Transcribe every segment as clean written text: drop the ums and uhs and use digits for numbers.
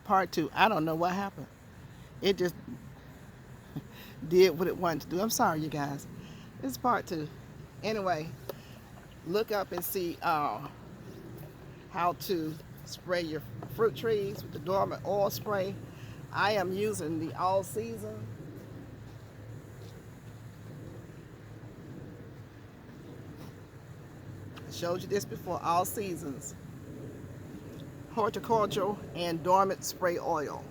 Part two. I don't know what happened. It just did what it wanted to do. I'm sorry, you guys. It's part two. Anyway, look up and see how to spray your fruit trees with the dormant oil spray. I am using the all season. I showed you this before, all seasons. Horticultural and dormant spray oil.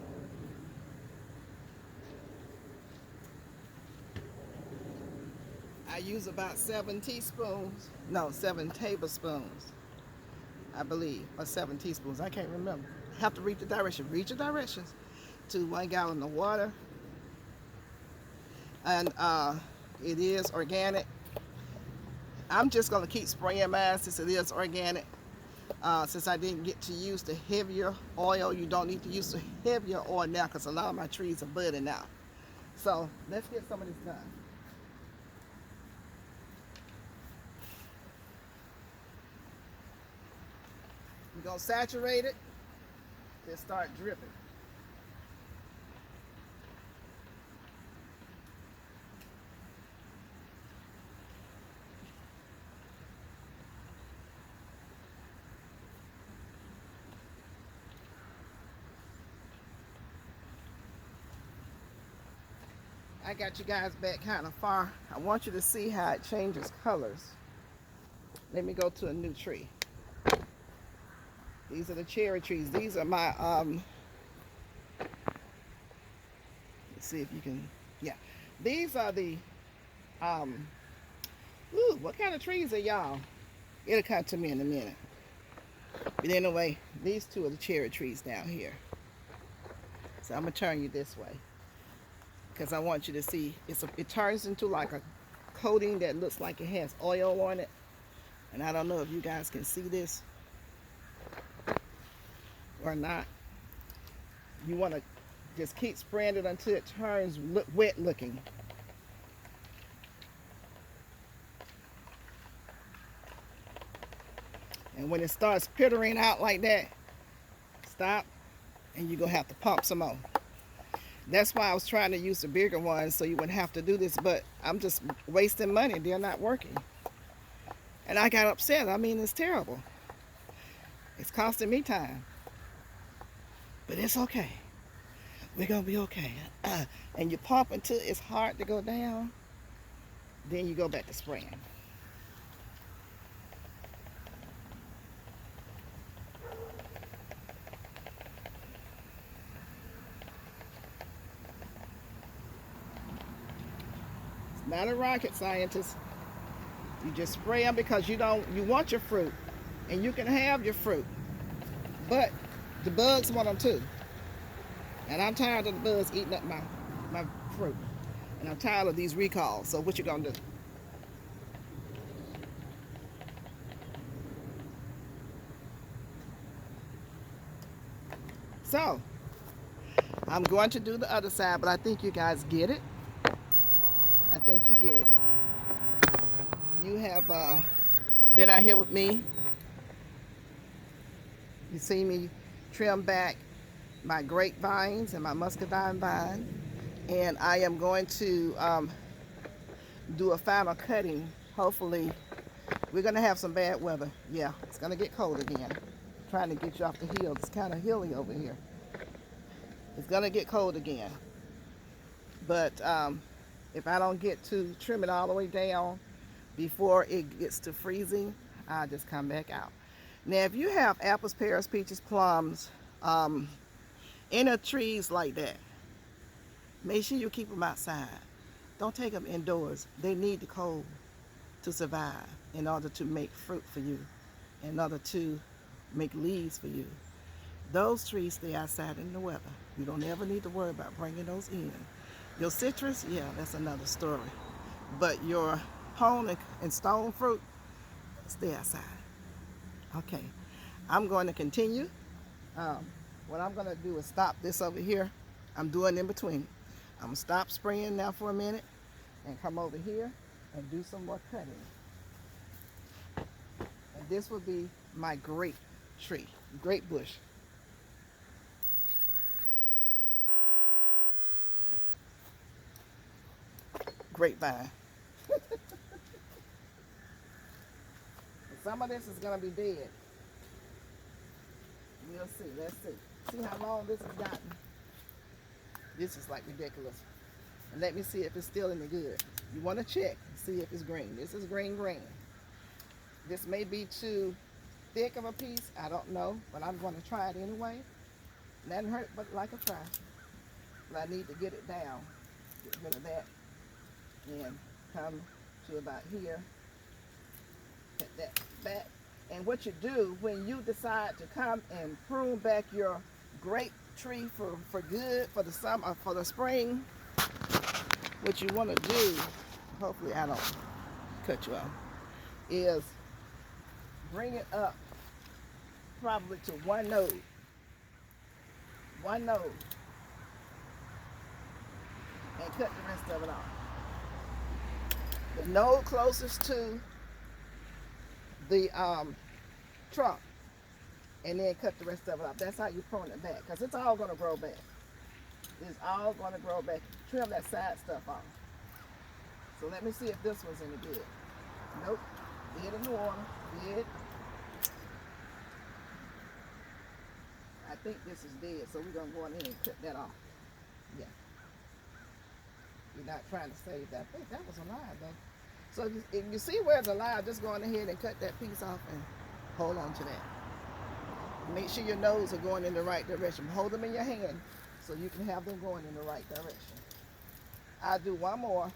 I use about 7 teaspoons, no, 7 tablespoons, I believe, or 7 teaspoons. I can't remember. I have to read the directions. Read your directions to 1 gallon of water. And it is organic. I'm just going to keep spraying mine since it is organic. Since I didn't get to use the heavier oil, you don't need to use the heavier oil now because a lot of my trees are budding now. So let's get some of this done. We're going to saturate it and start dripping. I got you guys back kind of far. I want you to see how it changes colors. Let me go to a new tree. These are the cherry trees. These are my, let's see if you can, yeah. These are the, ooh, what kind of trees are y'all? It'll come to me in a minute. But anyway, these two are the cherry trees down here. So I'm gonna turn you this way because I want you to see, it turns into like a coating that looks like it has oil on it. And I don't know if you guys can see this or not. You want to just keep spraying it until it turns wet looking. And when it starts pittering out like that, stop, and you're going to have to pump some more. That's why I was trying to use the bigger ones so you wouldn't have to do this, but I'm just wasting money. They're not working. And I got upset. I mean, it's terrible. It's costing me time. But it's okay. We're going to be okay. And you pump until it's hard to go down. Then you go back to spraying. It's not a rocket scientist. You just spray them because you want your fruit. And you can have your fruit. But the bugs want them too. And I'm tired of the bugs eating up my fruit. And I'm tired of these recalls. So what you gonna do? So I'm going to do the other side, but I think you guys get it. I think you get it. You have been out here with me. You see me trim back my grapevines and my muscadine vine, and I am going to do a final cutting. Hopefully we're going to have some bad weather. Yeah, it's going to get cold again. I'm trying to get you off the hill. It's kind of hilly over here. It's going to get cold again, but if I don't get to trim it all the way down before it gets to freezing, I'll just come back out. Now if you have apples, pears, peaches, plums, any trees like that, make sure you keep them outside. Don't take them indoors. They need the cold to survive in order to make fruit for you, in order to make leaves for you. Those trees stay outside in the weather. You don't ever need to worry about bringing those in. Your citrus, yeah, that's another story. But your pone and stone fruit, stay outside. Okay, I'm going to continue. What I'm going to do is stop this over here. I'm doing in between. I'm going to stop spraying now for a minute and come over here and do some more cutting. And this will be my grape tree, grape bush. grapevine. Some of this is going to be dead. We'll see. Let's see. See how long this has gotten. This is like ridiculous. And let me see if it's still any good. You want to check and see if it's green. This is green. This may be too thick of a piece. I don't know. But I'm going to try it anyway. Nothing hurt but like a try. But I need to get it down. Get rid of that. Then come to about here. Cut that back. And what you do when you decide to come and prune back your grape tree for good, for the summer, for the spring, what you want to do, hopefully I don't cut you off, is bring it up probably to one node. And cut the rest of it off. The node closest to the trunk, and then cut the rest of it off. That's how you prune it back, because it's all going to grow back. It's all going to grow back. Trim that side stuff off. So let me see if this one's any good. Nope. Dead in the water. Dead. I think this is dead, so we're going to go in here and cut that off. Yeah. You're not trying to save that. I think that was alive, though. So if you see where it's alive, just go on ahead and cut that piece off and hold on to that. Make sure your nodes are going in the right direction. Hold them in your hand so you can have them going in the right direction. I'll do one more.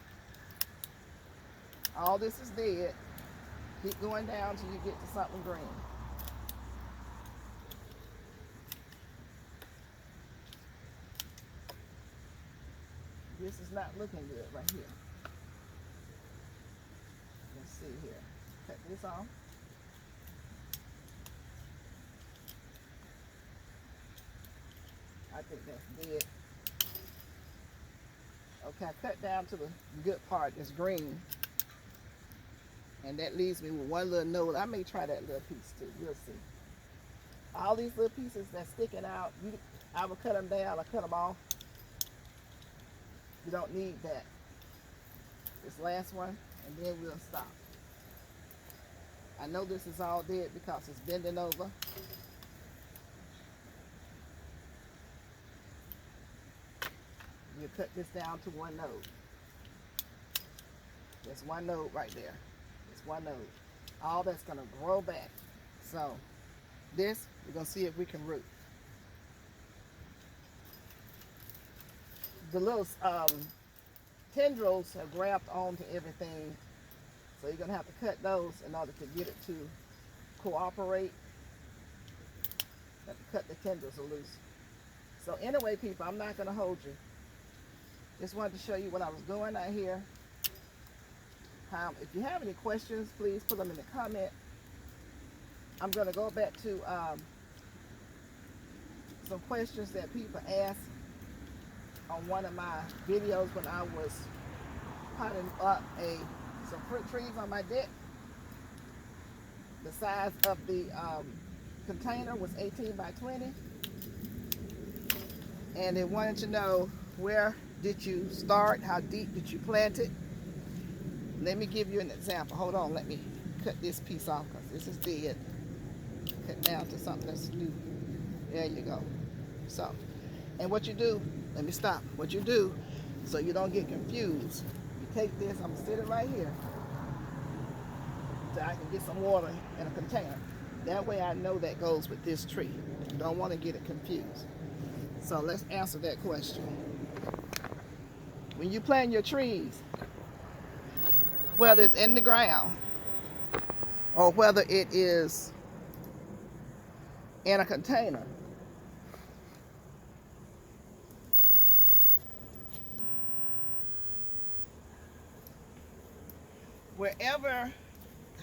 All this is dead. Keep going down till you get to something green. This is not looking good right here. Let's see here. Cut this off. I think that's dead. Okay, I cut down to the good part that's green. And that leaves me with one little node. I may try that little piece too. We'll see. All these little pieces that's sticking out, I will cut them down. I cut them off. You don't need that. This last one, and then we'll stop. I know this is all dead because it's bending over. You cut this down to one node. There's one node right there. It's one node. All that's going to grow back. So this, we're going to see if we can root. The little tendrils have grabbed onto everything, so you're going to have to cut those in order to get it to cooperate. You have to cut the tendrils loose. So anyway, people, I'm not going to hold you. Just wanted to show you what I was doing out here. If you have any questions, please put them in the comment. I'm going to go back to some questions that people asked on one of my videos when I was potting up some fruit trees on my deck. The size of the container was 18 by 20. And they wanted to know, where did you start? How deep did you plant it? Let me give you an example. Hold on, let me cut this piece off because this is dead. Cut down to something that's new. There you go. So, and what you do, let me stop. What you do, so you don't get confused, you take this, I'm gonna sit it right here so I can get some water in a container. That way I know that goes with this tree. You don't want to get it confused. So let's answer that question. When you plant your trees, whether it's in the ground or whether it is in a container,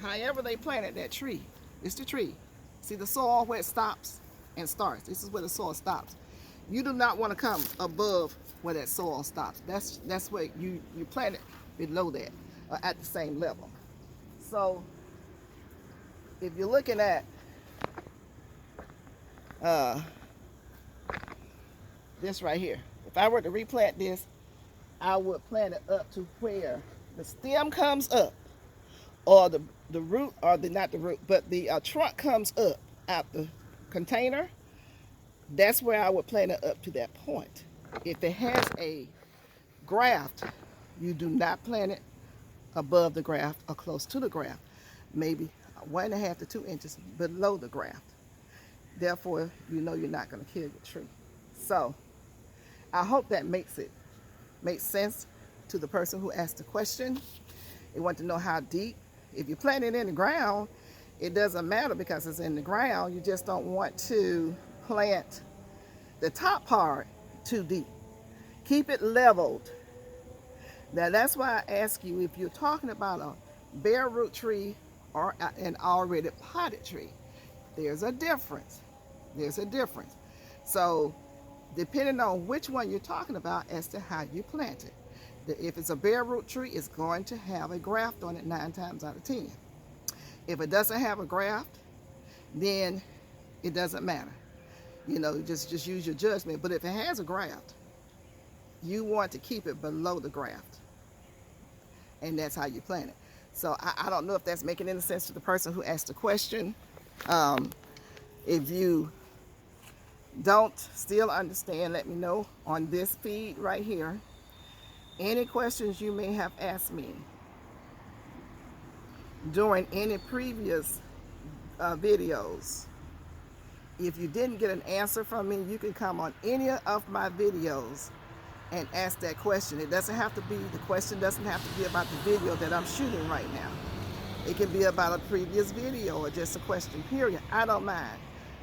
however they planted that tree, it's the tree. See the soil where it stops and starts. This is where the soil stops. You do not want to come above where that soil stops. That's where you plant it below that, or at the same level. So if you're looking at this right here, if I were to replant this I would plant it up to where the stem comes up, or the root, or the not the root, but the trunk comes up out the container. That's where I would plant it up to that point. If it has a graft, you do not plant it above the graft or close to the graft, maybe 1.5 to 2 inches below the graft. Therefore, you know you're not going to kill your tree. So I hope that makes sense to the person who asked the question. They want to know how deep. If you plant it in the ground, it doesn't matter because it's in the ground. You just don't want to plant the top part too deep. Keep it leveled. Now that's why I ask you, if you're talking about a bare root tree or an already potted tree, there's a difference. There's a difference. So depending on which one you're talking about as to how you plant it. If it's a bare root tree, it's going to have a graft on it 9 times out of 10. If it doesn't have a graft, then it doesn't matter. You know, just use your judgment. But if it has a graft, you want to keep it below the graft. And that's how you plant it. So I don't know if that's making any sense to the person who asked the question. If you don't still understand, let me know on this feed right here. Any questions you may have asked me during any previous videos. If you didn't get an answer from me, you can come on any of my videos and ask that question. It doesn't have to be, the question doesn't have to be about the video that I'm shooting right now. It can be about a previous video or just a question, period. I don't mind.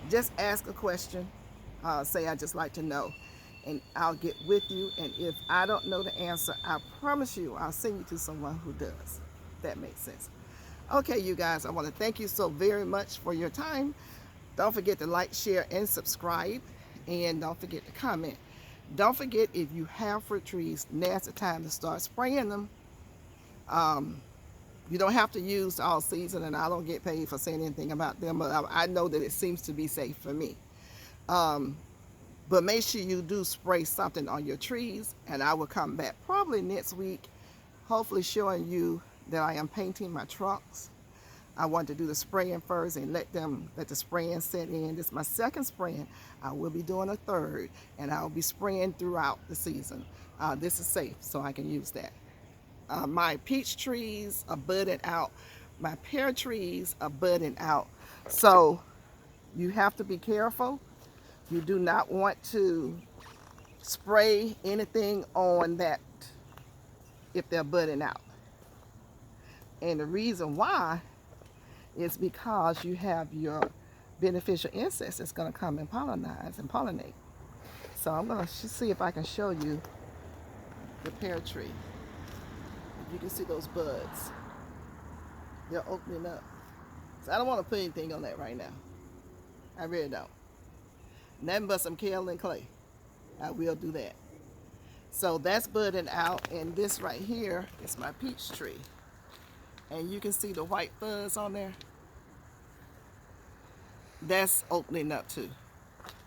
Just ask a question. Say, I just like to know, and I'll get with you. And if I don't know the answer, I promise you, I'll send you to someone who does. That makes sense. Okay, you guys, I want to thank you so very much for your time. Don't forget to like, share, and subscribe. And don't forget to comment. Don't forget, if you have fruit trees, now's the time to start spraying them. You don't have to use all season, and I don't get paid for saying anything about them, but I know that it seems to be safe for me. But make sure you do spray something on your trees, and I will come back probably next week, hopefully showing you that I am painting my trunks. I want to do the spraying first and let the spraying set in. This is my second spraying. I will be doing a third, and I'll be spraying throughout the season. This is safe, so I can use that. My peach trees are budding out. My pear trees are budding out. So you have to be careful. You do not want to spray anything on that if they're budding out. And the reason why is because you have your beneficial insects that's going to come and pollinize and pollinate. So I'm going to see if I can show you the pear tree. If you can see those buds, they're opening up. So I don't want to put anything on that right now. I really don't. Nothing but some kaolin clay. I will do that. So that's budding out, and this right here is my peach tree. And you can see the white fuzz on there. That's opening up too.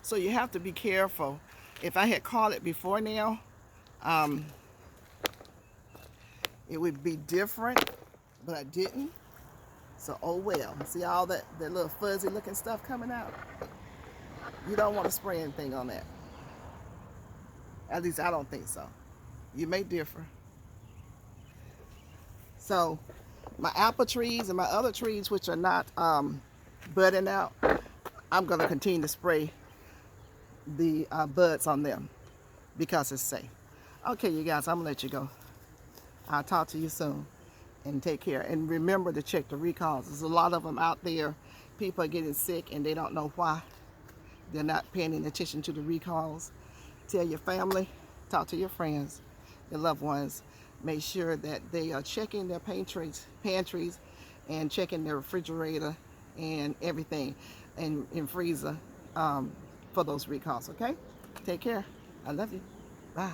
So you have to be careful. If I had caught it before now, it would be different, but I didn't. So oh well. See all that little fuzzy looking stuff coming out? You don't want to spray anything on that. At least I don't think so. You may differ. So my apple trees and my other trees, which are not budding out, I'm going to continue to spray the buds on them because it's safe. Okay, you guys, I'm going to let you go. I'll talk to you soon, and take care. And remember to check the recalls. There's a lot of them out there. People are getting sick and they don't know why. They're not paying any attention to the recalls. Tell your family, talk to your friends, your loved ones. Make sure that they are checking their pantries and checking their refrigerator and everything, and freezer for those recalls, okay? Take care. I love you. Bye.